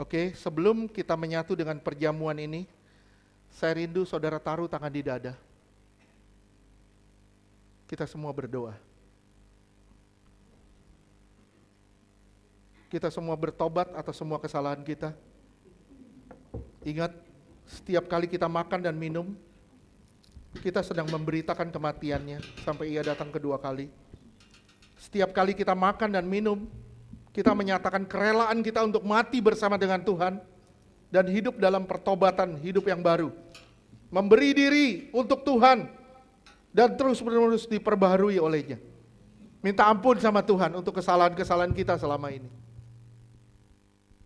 Oke, sebelum kita menyatu dengan perjamuan ini, saya rindu saudara taruh tangan di dada. Kita semua berdoa. Kita semua bertobat atas semua kesalahan kita. Ingat, setiap kali kita makan dan minum, kita sedang memberitakan kematiannya sampai ia datang kedua kali. Setiap kali kita makan dan minum, kita menyatakan kerelaan kita untuk mati bersama dengan Tuhan dan hidup dalam pertobatan, hidup yang baru. Memberi diri untuk Tuhan dan terus-menerus diperbaharui olehnya. Minta ampun sama Tuhan untuk kesalahan-kesalahan kita selama ini.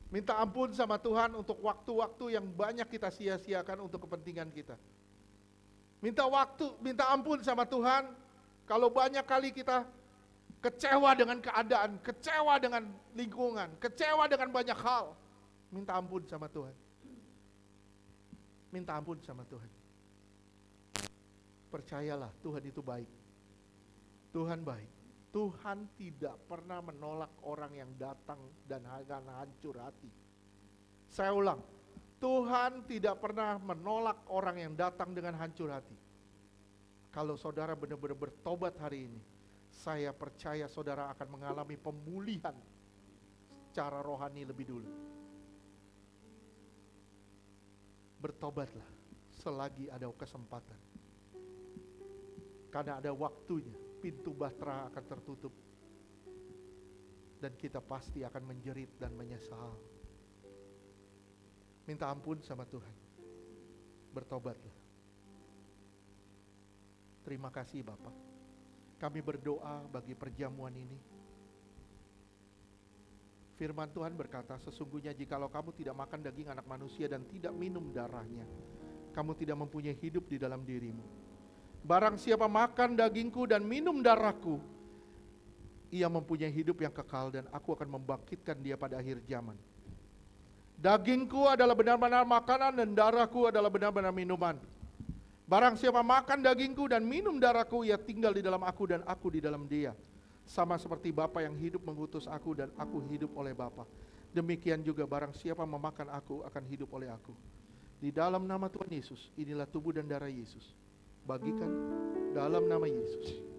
Minta ampun sama Tuhan untuk waktu-waktu yang banyak kita sia-siakan untuk kepentingan kita. Minta ampun sama Tuhan kalau banyak kali kita kecewa dengan keadaan, kecewa dengan lingkungan, kecewa dengan banyak hal. Minta ampun sama Tuhan. Minta ampun sama Tuhan. Percayalah, Tuhan itu baik. Tuhan baik. Tuhan tidak pernah menolak orang yang datang dan hancur hati. Saya ulang, Tuhan tidak pernah menolak orang yang datang dengan hancur hati. Kalau saudara benar-benar bertobat hari ini, saya percaya saudara akan mengalami pemulihan secara rohani lebih dulu. Bertobatlah selagi ada kesempatan. Karena ada waktunya, pintu bahtera akan tertutup. Dan kita pasti akan menjerit dan menyesal. Minta ampun sama Tuhan. Bertobatlah. Terima kasih Bapak. Kami berdoa bagi perjamuan ini. Firman Tuhan berkata, sesungguhnya jikalau kamu tidak makan daging anak manusia dan tidak minum darahnya, kamu tidak mempunyai hidup di dalam dirimu. Barang siapa makan dagingku dan minum darahku, ia mempunyai hidup yang kekal dan aku akan membangkitkan dia pada akhir zaman. Dagingku adalah benar-benar makanan dan darahku adalah benar-benar minuman. Barang siapa makan dagingku dan minum darahku, ia tinggal di dalam aku dan aku di dalam dia. Sama seperti Bapa yang hidup mengutus aku dan aku hidup oleh Bapa. Demikian juga barang siapa memakan aku akan hidup oleh aku. Di dalam nama Tuhan Yesus, inilah tubuh dan darah Yesus. Bagikan dalam nama Yesus.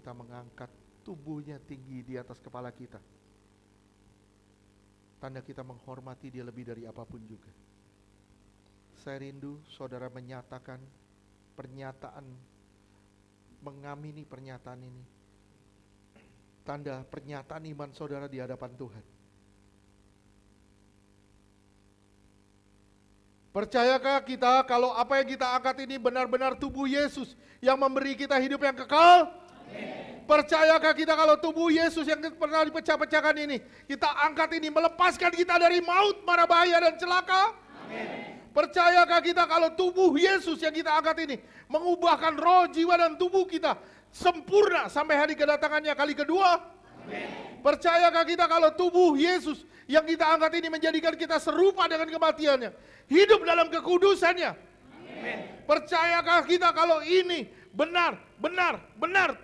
kita mengangkat tubuhnya tinggi di atas kepala kita. Tanda kita menghormati dia lebih dari apapun juga. Saya rindu saudara menyatakan pernyataan, mengamini pernyataan ini. Tanda pernyataan iman saudara di hadapan Tuhan. Percayakah kita kalau apa yang kita angkat ini benar-benar tubuh Yesus yang memberi kita hidup yang kekal? Amin. Percayakah kita kalau tubuh Yesus yang pernah dipecah-pecahkan ini, kita angkat ini melepaskan kita dari maut, mara bahaya dan celaka? Amin. Percayakah kita kalau tubuh Yesus yang kita angkat ini mengubahkan roh, jiwa dan tubuh kita sempurna sampai hari kedatangannya kali kedua? Amin. Percayakah kita kalau tubuh Yesus yang kita angkat ini menjadikan kita serupa dengan kematiannya, hidup dalam kekudusannya? Amin. Percayakah kita kalau ini benar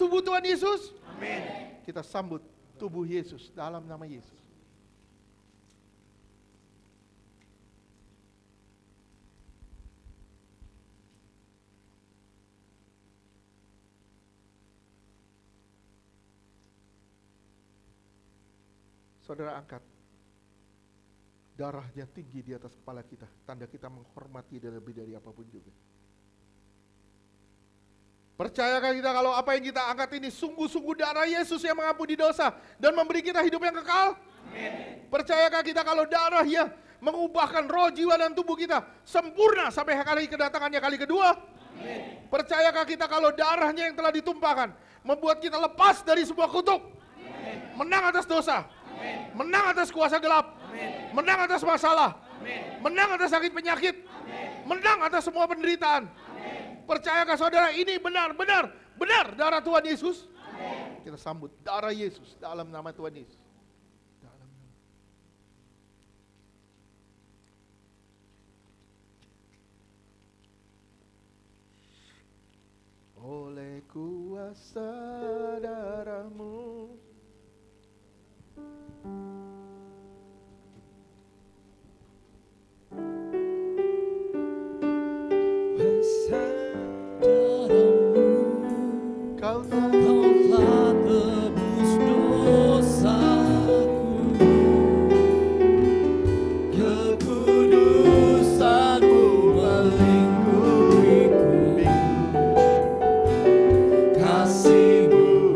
tubuh Tuhan Yesus? Amin. Kita sambut tubuh Yesus dalam nama Yesus. Saudara angkat darahnya tinggi di atas kepala kita, tanda kita menghormati dia lebih dari apapun juga. Percayakah kita kalau apa yang kita angkat ini sungguh-sungguh darah Yesus yang mengampuni dosa dan memberi kita hidup yang kekal? Amin. Percayakah kita kalau darahnya mengubahkan roh, jiwa dan tubuh kita sempurna sampai kali kedatangannya kali kedua? Amin. Percayakah kita kalau darahnya yang telah ditumpahkan membuat kita lepas dari sebuah kutuk? Amin. Menang atas dosa. Amin. Menang atas kuasa gelap. Amin. Menang atas masalah. Amin. Menang atas sakit penyakit. Amin. Menang atas semua penderitaan. Percayakah saudara ini benar darah Tuhan Yesus? Amin. Kita sambut darah Yesus dalam nama Tuhan Yesus. Dalam nama. Oleh kuasa darahmu, Kau telah tebus dosaku, kekudusan-Mu melingkupiku, kasih-Mu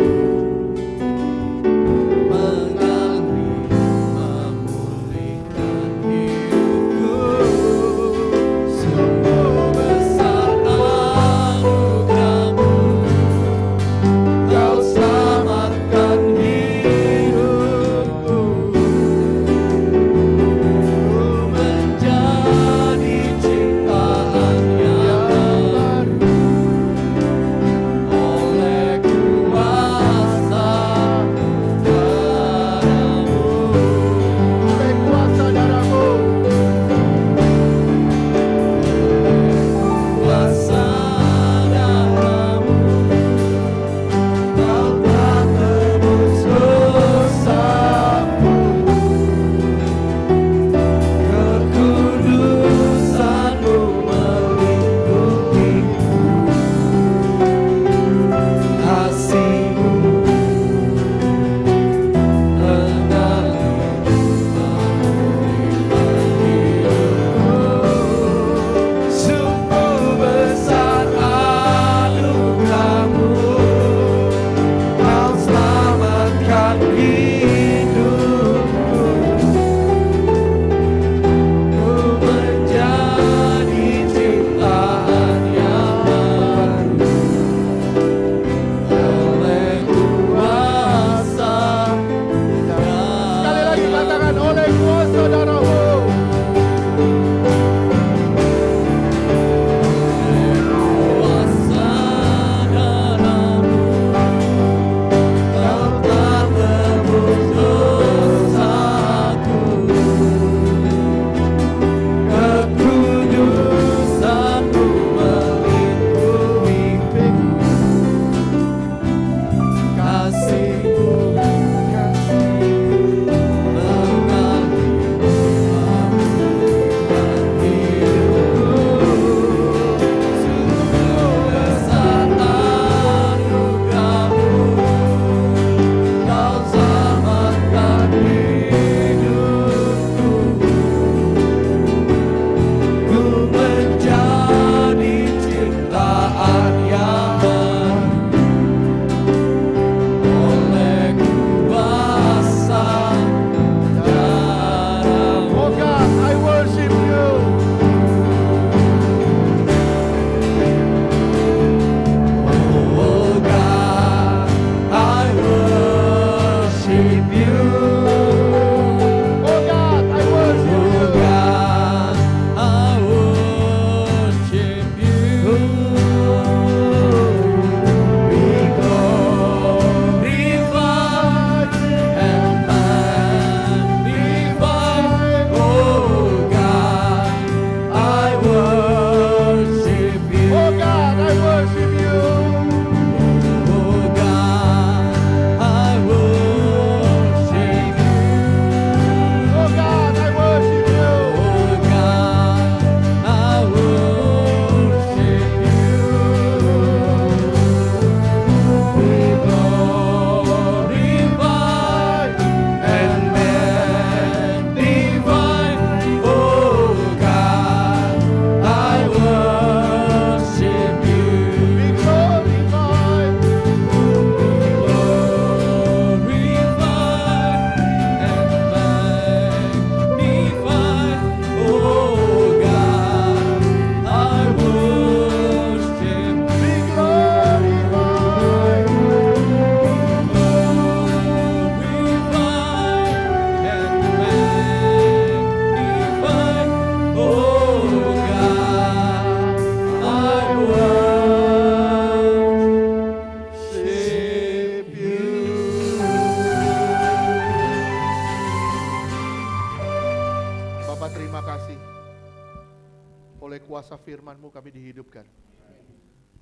kuasa firman-Mu kami dihidupkan.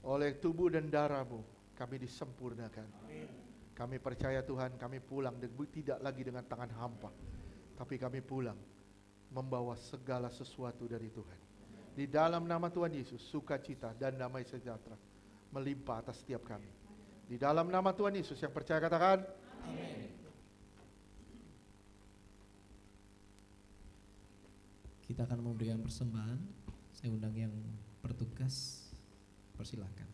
Oleh tubuh dan darah-Mu kami disempurnakan. Kami percaya Tuhan, kami pulang tidak lagi dengan tangan hampa, tapi kami pulang membawa segala sesuatu dari Tuhan. Di dalam nama Tuhan Yesus, sukacita dan damai sejahtera melimpah atas setiap kami. Di dalam nama Tuhan Yesus, yang percaya katakan amin. Kita akan memberikan persembahan. Saya undang yang bertugas, persilakan.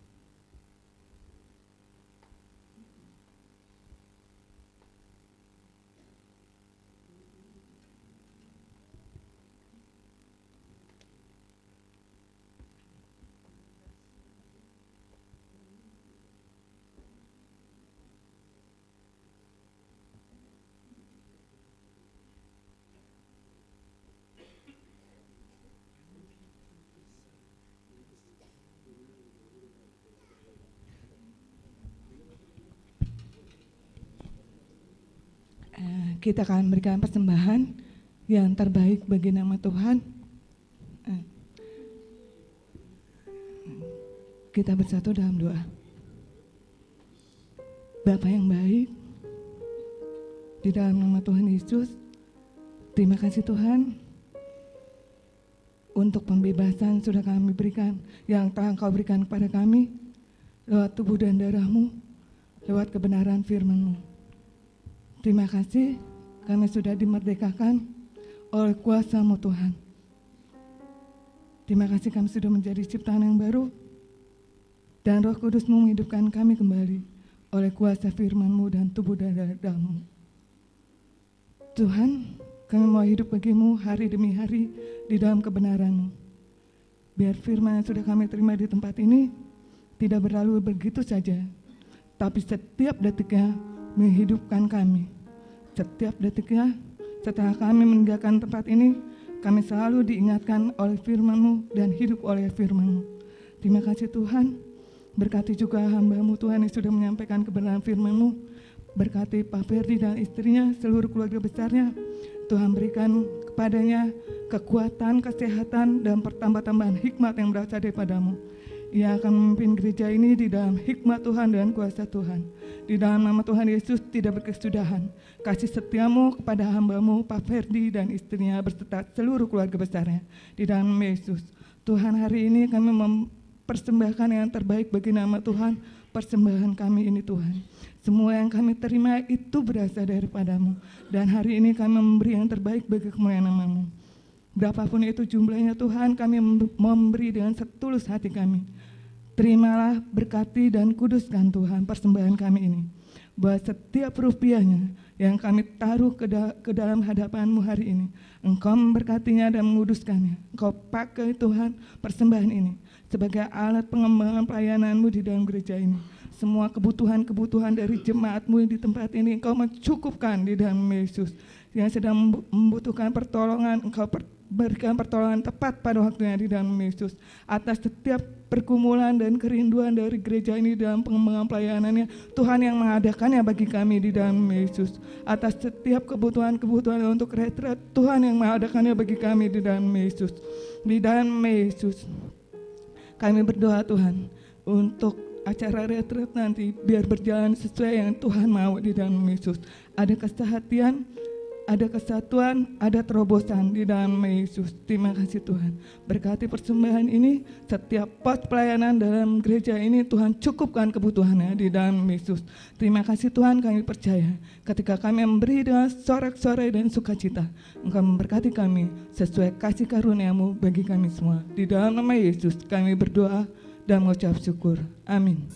Kita akan memberikan persembahan yang terbaik bagi nama Tuhan. Kita bersatu dalam doa. Bapa yang baik, di dalam nama Tuhan Yesus, terima kasih Tuhan untuk pembebasan sudah kami berikan, yang telah Engkau berikan kepada kami lewat tubuh dan darah-Mu, lewat kebenaran firman-Mu. Terima kasih kami sudah dimerdekakan oleh kuasa-Mu Tuhan. Terima kasih kami sudah menjadi ciptaan yang baru, dan Roh Kudus-Mu menghidupkan kami kembali oleh kuasa firman-Mu dan tubuh dan darah-Mu. Tuhan, kami mau hidup bagi-Mu hari demi hari di dalam kebenaran-Mu. Biar firman yang sudah kami terima di tempat ini tidak berlalu begitu saja, tapi setiap detiknya menghidupkan kami. Setiap detiknya setelah kami meninggalkan tempat ini, kami selalu diingatkan oleh firman-Mu dan hidup oleh firman-Mu. Terima kasih Tuhan. Berkati juga hamba-Mu Tuhan yang sudah menyampaikan kebenaran firman-Mu. Berkati Pak Ferdi dan istrinya, seluruh keluarga besarnya. Tuhan berikan kepadanya kekuatan, kesehatan, dan pertambah-tambahan hikmat yang berasal daripada-Mu. Ia akan memimpin gereja ini di dalam hikmat Tuhan dan kuasa Tuhan. Di dalam nama Tuhan Yesus tidak berkesudahan. Kasih setia-Mu kepada hamba-Mu Pak Ferdi dan istrinya berserta seluruh keluarga besarnya. Di dalam nama Yesus. Tuhan, hari ini kami mempersembahkan yang terbaik bagi nama Tuhan. Persembahan kami ini Tuhan. Semua yang kami terima itu berasal daripada-Mu. Dan hari ini kami memberi yang terbaik bagi kemuliaan nama-Mu. Berapapun itu jumlahnya Tuhan, kami memberi dengan setulus hati kami. Terimalah, berkati dan kuduskan Tuhan persembahan kami ini. Bahwa setiap rupiahnya yang kami taruh ke dalam hadapan-Mu hari ini, Engkau memberkatinya dan menguduskannya. Engkau pakai Tuhan persembahan ini sebagai alat pengembangan pelayanan-Mu di dalam gereja ini. Semua kebutuhan-kebutuhan dari jemaat-Mu di tempat ini Engkau mencukupkan di dalam Yesus. Yang sedang membutuhkan pertolongan, Engkau berikan pertolongan tepat pada waktunya di dalam Yesus. Atas setiap pergumulan dan kerinduan dari gereja ini dalam pengembangan pelayanannya, Tuhan yang mengadakannya bagi kami di dalam Yesus. Atas setiap kebutuhan-kebutuhan untuk retret, Tuhan yang mengadakannya bagi kami di dalam Yesus. Di dalam Yesus, kami berdoa Tuhan untuk acara retret nanti biar berjalan sesuai yang Tuhan mau di dalam Yesus. Ada kesehatan, ada kesatuan, ada terobosan di dalam Yesus. Terima kasih Tuhan. Berkati persembahan ini, setiap pos pelayanan dalam gereja ini Tuhan cukupkan kebutuhannya di dalam Yesus. Terima kasih Tuhan, kami percaya ketika kami memberi dengan sorak-sorai dan sukacita, Engkau memberkati kami sesuai kasih karunia-Mu bagi kami semua. Di dalam nama Yesus kami berdoa dan mengucap syukur. Amin.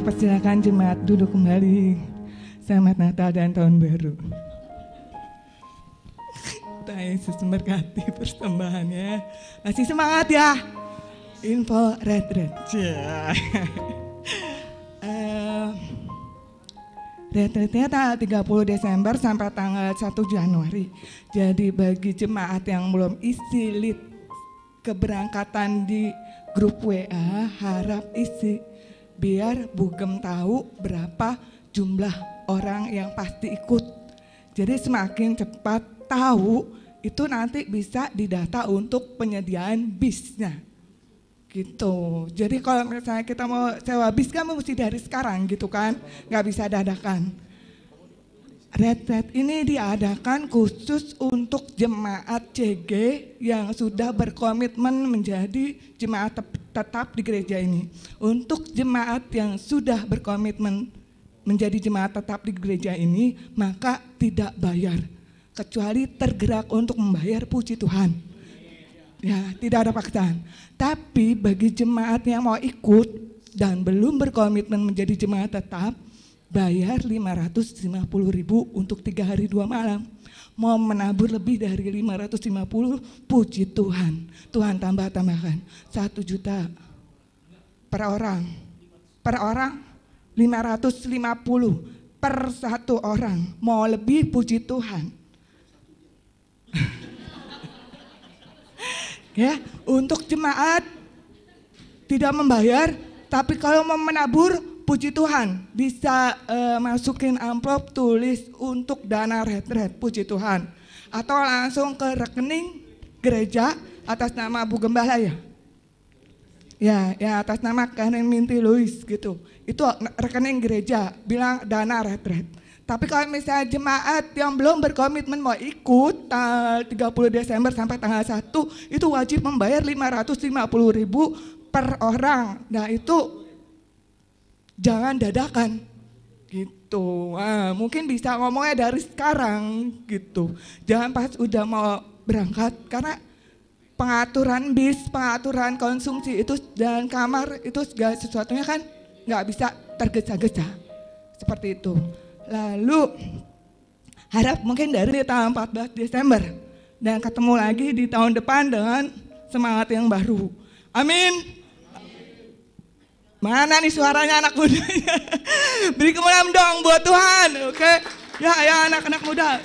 Saya persilakan jemaat duduk kembali. Selamat Natal dan Tahun Baru. Tuhan Yesus memberkati persembahannya. Masih semangat ya. Info retret. Retretnya tanggal 30 Desember sampai tanggal 1 Januari. Jadi bagi jemaat yang belum isi list keberangkatan di grup WA, harap isi biar Bugem tahu berapa jumlah orang yang pasti ikut. Jadi semakin cepat tahu itu nanti bisa didata untuk penyediaan bisnya. Gitu. Jadi kalau misalnya kita mau sewa bis kan mesti dari sekarang gitu kan, nggak bisa dadakan. Retret ini diadakan khusus untuk jemaat CG yang sudah berkomitmen menjadi jemaat tetap di gereja ini. Untuk jemaat yang sudah berkomitmen menjadi jemaat tetap di gereja ini, maka tidak bayar, kecuali tergerak untuk membayar, puji Tuhan. Ya, tidak ada paksaan. Tapi bagi jemaat yang mau ikut dan belum berkomitmen menjadi jemaat tetap, bayar 550.000 untuk 3 hari 2 malam. Mau menabur lebih dari 550, puji Tuhan. Tuhan tambahkan 1 juta per orang. Per orang 550 per 1 orang. Mau lebih, puji Tuhan. Ya, untuk jemaat tidak membayar, tapi kalau mau menabur, puji Tuhan, bisa masukin amplop tulis untuk dana retret, puji Tuhan. Atau langsung ke rekening gereja atas nama Bu Gembala ya. Ya atas nama Karen Minty Louis gitu. Itu rekening gereja, bilang dana retret. Tapi kalau misalnya jemaat yang belum berkomitmen mau ikut tanggal 30 Desember sampai tanggal 1, itu wajib membayar 550.000 per orang. Nah itu jangan dadakan gitu. Nah, mungkin bisa ngomongnya dari sekarang gitu. Jangan pas udah mau berangkat, karena pengaturan bis, pengaturan konsumsi itu dan kamar itu segala sesuatunya kan nggak bisa tergesa-gesa seperti itu. Lalu harap mungkin dari tanggal 14 Desember dan ketemu lagi di tahun depan dengan semangat yang baru. Amin. Mana nih suaranya anak mudanya? Beri kemuliaan dong buat Tuhan, oke? Ya anak-anak muda,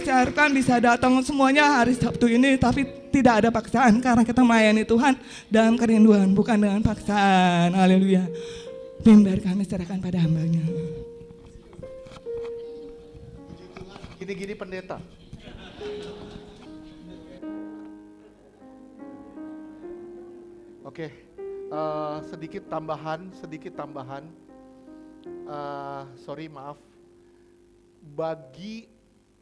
saya harapkan bisa datang semuanya hari Sabtu ini, tapi tidak ada paksaan karena kita melayani Tuhan dalam kerinduan, bukan dengan paksaan. Haleluya. Mimbar kami serahkan pada hambanya. Gini-gini pendeta. Oke, sedikit tambahan. Sorry, maaf. Bagi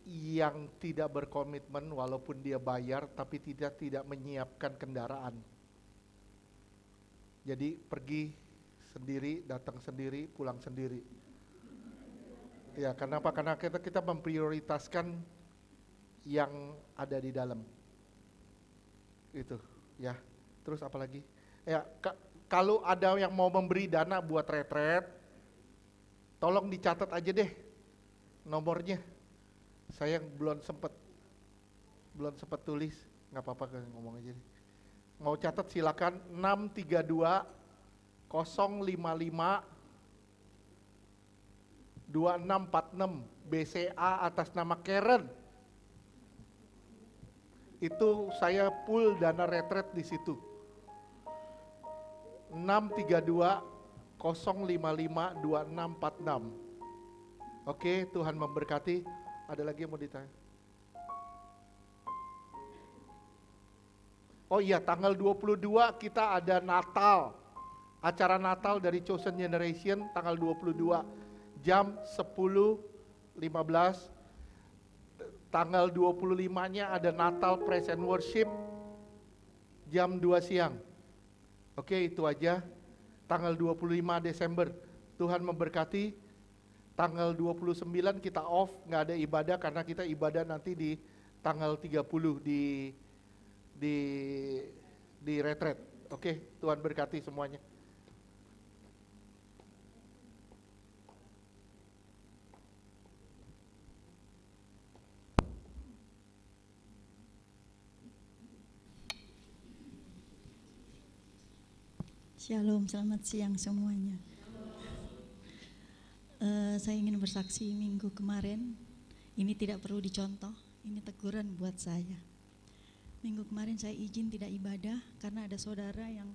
yang tidak berkomitmen walaupun dia bayar tapi tidak menyiapkan kendaraan. Jadi pergi sendiri, datang sendiri, pulang sendiri. Ya, kenapa? Karena kita memprioritaskan yang ada di dalam. Itu, ya. Terus apa lagi? Ya, kalau ada yang mau memberi dana buat retret, tolong dicatat aja deh nomornya. Saya belum sempat tulis, nggak apa-apa ngomong aja deh. Mau catat silakan 632 055 2646 BCA atas nama Karen. Itu saya full dana retret di situ. 632 055 2646. Oke, Tuhan memberkati. Ada lagi yang mau ditanya? Oh iya, tanggal 22 kita ada Natal. Acara Natal dari Chosen Generation tanggal 22 jam 10.15. Tanggal 25-nya ada Natal Praise and Worship jam 2 siang. Oke, itu aja. Tanggal 25 Desember. Tuhan memberkati. Tanggal 29 kita off, nggak ada ibadah karena kita ibadah nanti di tanggal 30 di retret. Oke, Tuhan berkati semuanya. Shalom, selamat siang semuanya. Saya ingin bersaksi minggu kemarin, ini tidak perlu dicontoh, ini teguran buat saya. Minggu kemarin saya izin tidak ibadah karena ada saudara yang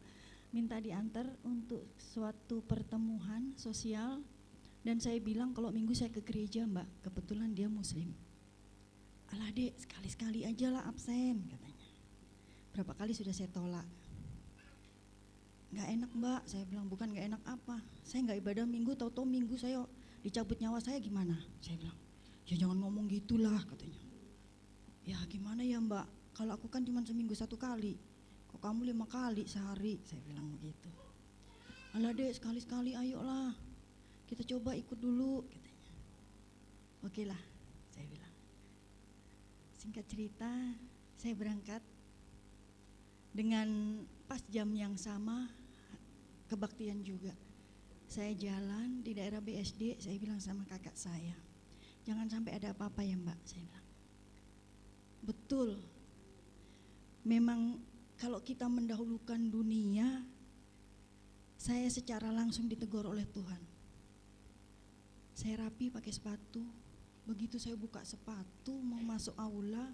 minta diantar untuk suatu pertemuan sosial, dan saya bilang kalau minggu saya ke gereja mbak, kebetulan dia muslim. Alah dek, sekali-sekali aja lah absen katanya. Berapa kali sudah saya tolak. Nggak enak mbak, saya bilang. Bukan nggak enak apa, saya nggak ibadah minggu, tahu-tahu minggu saya dicabut nyawa saya gimana? Saya bilang, ya jangan ngomong gitulah katanya. Ya gimana ya mbak, kalau aku kan cuma seminggu 1 kali, kok kamu 5 kali sehari, saya bilang begitu. Alah dek, sekali-sekali ayolah, kita coba ikut dulu katanya. Oke lah, saya bilang. Singkat cerita, saya berangkat dengan pas jam yang sama, kebaktian juga. Saya jalan di daerah BSD, saya bilang sama kakak saya, jangan sampai ada apa-apa ya mbak, saya bilang. Betul, memang kalau kita mendahulukan dunia, saya secara langsung ditegur oleh Tuhan. Saya rapi pakai sepatu, begitu saya buka sepatu mau masuk aula,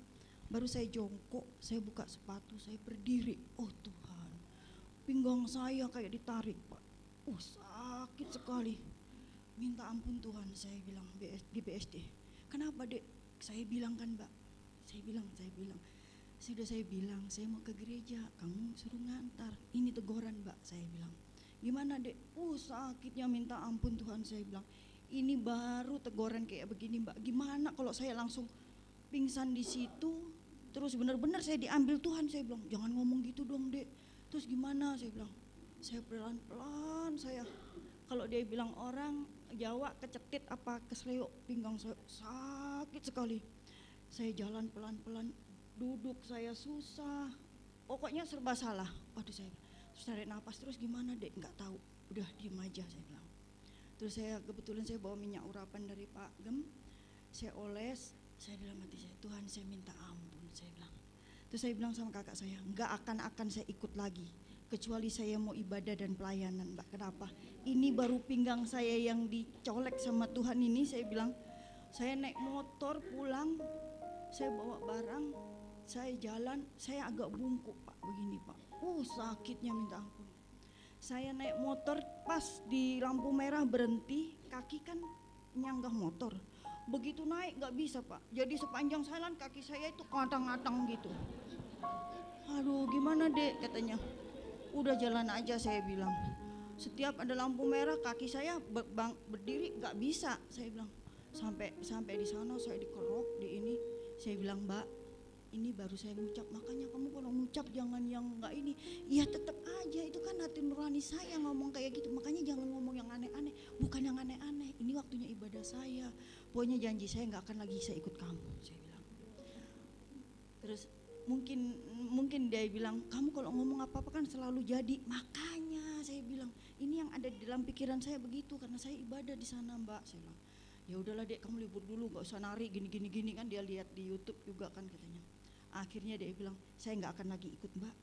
baru saya jongkok, saya buka sepatu, saya berdiri, oh Tuhan, pinggang saya kayak ditarik Pak, sakit sekali. Minta ampun Tuhan, saya bilang di BSD. Kenapa dek? Saya bilang kan mbak, saya bilang, sudah saya bilang, saya mau ke gereja, kamu suruh ngantar, ini teguran mbak, saya bilang. Gimana dek? Sakitnya minta ampun Tuhan, saya bilang. Ini baru teguran kayak begini mbak, gimana kalau saya langsung pingsan di situ, terus benar-benar saya diambil Tuhan, saya bilang, jangan ngomong gitu dong dek. Terus gimana, saya bilang. Saya pelan-pelan, saya kalau dia bilang orang Jawa kecetit apa kesleo, pinggang saya sakit sekali. Saya jalan pelan-pelan, duduk saya susah, pokoknya serba salah. Waduh, saya terus tarik nafas, terus gimana dek, nggak tahu, udah diem aja, saya bilang. Terus saya kebetulan saya bawa minyak urapan dari Pak Gem, saya oles, saya dalam hati saya, Tuhan saya minta ampun, saya bilang. Terus saya bilang sama kakak saya, nggak akan saya ikut lagi, kecuali saya mau ibadah dan pelayanan mbak. Kenapa? Ini baru pinggang saya yang dicolek sama Tuhan ini, saya bilang. Saya naik motor pulang, saya bawa barang, saya jalan, saya agak bungkuk pak, begini pak. Sakitnya minta ampun. Saya naik motor, pas di lampu merah berhenti, kaki kan nyanggah motor. Begitu naik nggak bisa pak, jadi sepanjang jalan kaki saya itu ngatang-ngatang gitu. Aduh gimana dek katanya. Udah jalan aja, saya bilang. Setiap ada lampu merah kaki saya berdiri nggak bisa, saya bilang. Sampai di sana saya dikerok di ini, saya bilang mbak, ini baru saya ngucap, makanya kamu kalau ngucap jangan yang nggak ini. Ya tetap aja itu kan hati nurani saya ngomong kayak gitu, makanya jangan ngomong yang aneh-aneh. Bukan yang aneh-aneh, ini waktunya ibadah saya, pokoknya janji saya nggak akan lagi saya ikut kamu, saya bilang. Terus mungkin dia bilang, kamu kalau ngomong apa-apa kan selalu jadi. Makanya saya bilang, ini yang ada di dalam pikiran saya begitu, karena saya ibadah di sana mbak. Saya bilang, ya udahlah dek, kamu libur dulu, gak usah nari gini kan, dia lihat di YouTube juga kan katanya. Akhirnya dia bilang, saya nggak akan lagi ikut mbak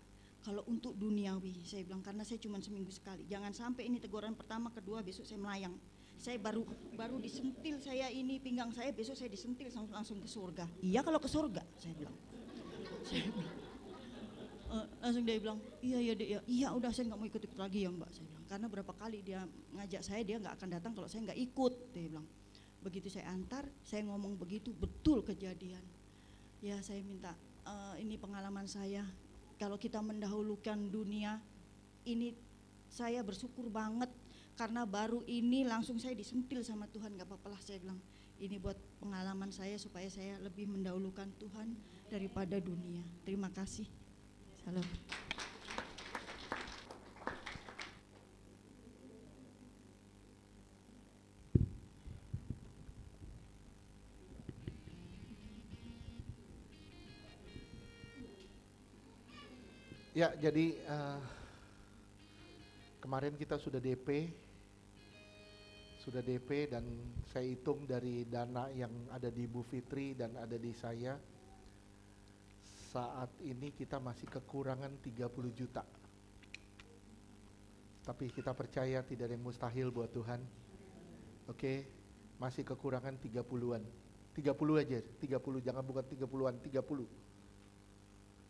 kalau untuk duniawi, saya bilang, karena saya cuma seminggu sekali. Jangan sampai ini teguran pertama, kedua besok saya melayang. Saya baru disentil saya ini pinggang saya, besok saya disentil langsung ke surga. Iya kalau ke surga, saya bilang. Langsung dia bilang, iya dek ya, iya udah saya nggak mau ikut lagi ya mbak, saya bilang. Karena berapa kali dia ngajak saya, dia nggak akan datang kalau saya nggak ikut, dia bilang. Begitu saya antar, saya ngomong begitu, betul kejadian. Ya saya minta, ini pengalaman saya, kalau kita mendahulukan dunia, ini saya bersyukur banget karena baru ini langsung saya disentil sama Tuhan, gak apa-apa lah saya bilang. Ini buat pengalaman saya supaya saya lebih mendahulukan Tuhan daripada dunia. Terima kasih. Salam. Ya, jadi kemarin kita sudah DP dan saya hitung dari dana yang ada di Bu Fitri dan ada di saya, saat ini kita masih kekurangan 30 juta. Tapi kita percaya tidak ada yang mustahil buat Tuhan. Oke, masih kekurangan 30-an. 30 aja, 30, jangan bukan 30-an, 30.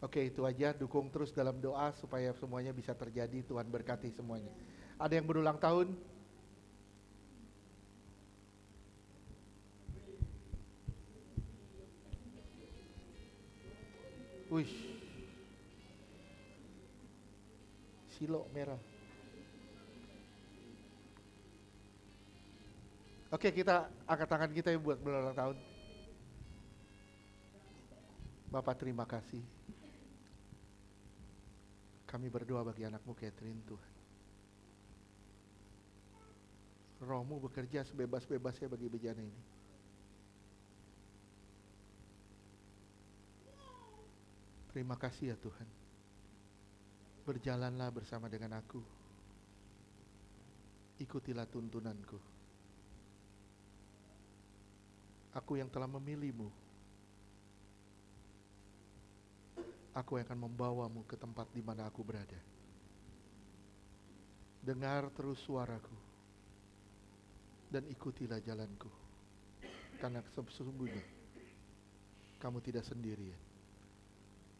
Oke, itu aja, dukung terus dalam doa supaya semuanya bisa terjadi. Tuhan berkati semuanya. Ada yang berulang tahun? Wih, silo merah. Oke, kita angkat tangan kita ya buat berulang tahun. Bapak terima kasih. Kami berdoa bagi anakmu Catherine Tuhan. Rohmu bekerja sebebas-bebasnya bagi bejana ini. Terima kasih ya Tuhan. Berjalanlah bersama dengan aku. Ikutilah tuntunanku. Aku yang telah memilihmu. Aku yang akan membawamu ke tempat di mana aku berada. Dengar terus suaraku. Dan ikutilah jalanku. Karena sesungguhnya kamu tidak sendirian.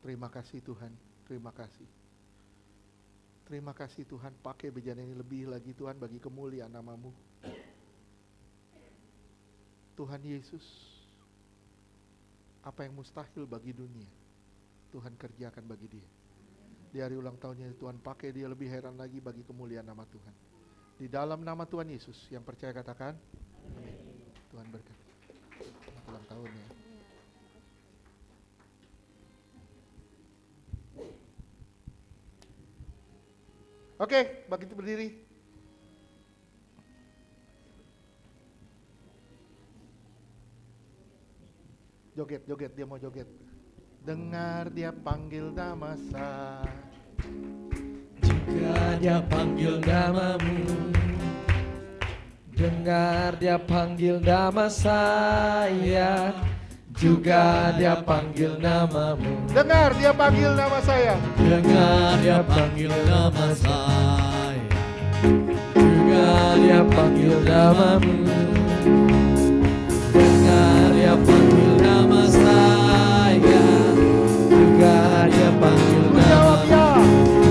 Terima kasih Tuhan, terima kasih. Terima kasih Tuhan, pakai bejana ini lebih lagi Tuhan bagi kemuliaan nama-Mu. Tuhan Yesus, apa yang mustahil bagi dunia, Tuhan kerjakan bagi dia. Di hari ulang tahunnya Tuhan pakai dia lebih heran lagi bagi kemuliaan nama Tuhan. Di dalam nama Tuhan Yesus, yang percaya katakan, amin. Tuhan berkati. Ulang tahun ya. Oke, begitu berdiri. Joget, dia mau joget. Dengar dia panggil nama saya. Jika dia panggil namamu, dengar dia panggil nama saya. Juga dia panggil namamu. Dengar dia panggil nama saya. Dengar dia panggil nama saya. Juga dia panggil namamu. Dengar dia panggil nama saya. Juga dia panggil namamu.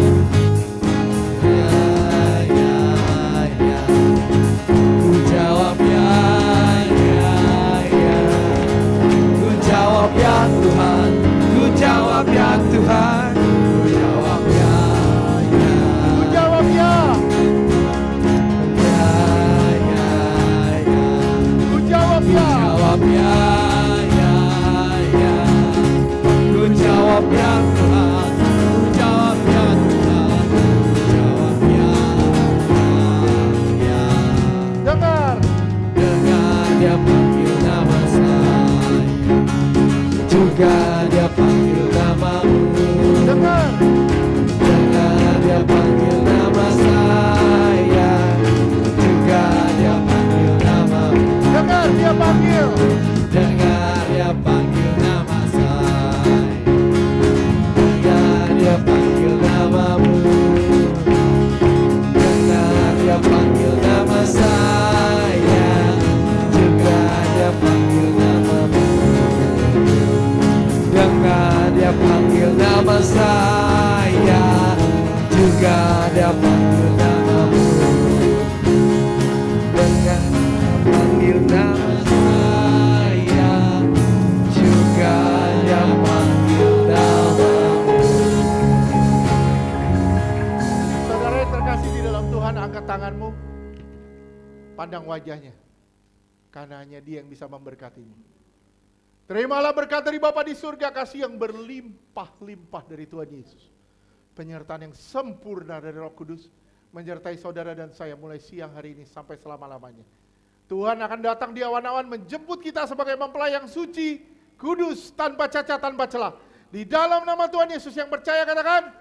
Ku jawab ya. Ya Tuhan, ku jawab ya Tuhan, ku jawab ya, ya. Ku jawab ya. Ya, ya, ya. Ku jawab ya. Ku jawab ya, ya, ya. Ku jawab ya Tuhan, ku jawab ya Tuhan, ku jawab ya, ya, ya. Dengar. Dengar dia panggil nama saya. Juga dia panggil namamu. Dengar. Dengar dia panggil nama saya. Juga dia panggil namamu. Dengar dia panggil. Dengar dia panggil nama saya. Dengar dia panggil namamu. Dengar dia panggil nama saya. Juga dia panggil namamu. Dengar dia panggil nama saya. Juga dia panggil namamu. Dengar dia panggil nama saya. Juga dia panggil namamu. Saudara yang terkasih di dalam Tuhan, angkat tanganmu. Pandang wajahnya. Karena hanya dia yang bisa memberkatimu. Terimalah berkat dari Bapa di surga, kasih yang berlimpah-limpah dari Tuhan Yesus. Penyertaan yang sempurna dari Roh Kudus menyertai saudara dan saya mulai siang hari ini sampai selama-lamanya. Tuhan akan datang di awan-awan menjemput kita sebagai mempelai yang suci, kudus, tanpa cacat, tanpa celah. Di dalam nama Tuhan Yesus yang percaya katakan,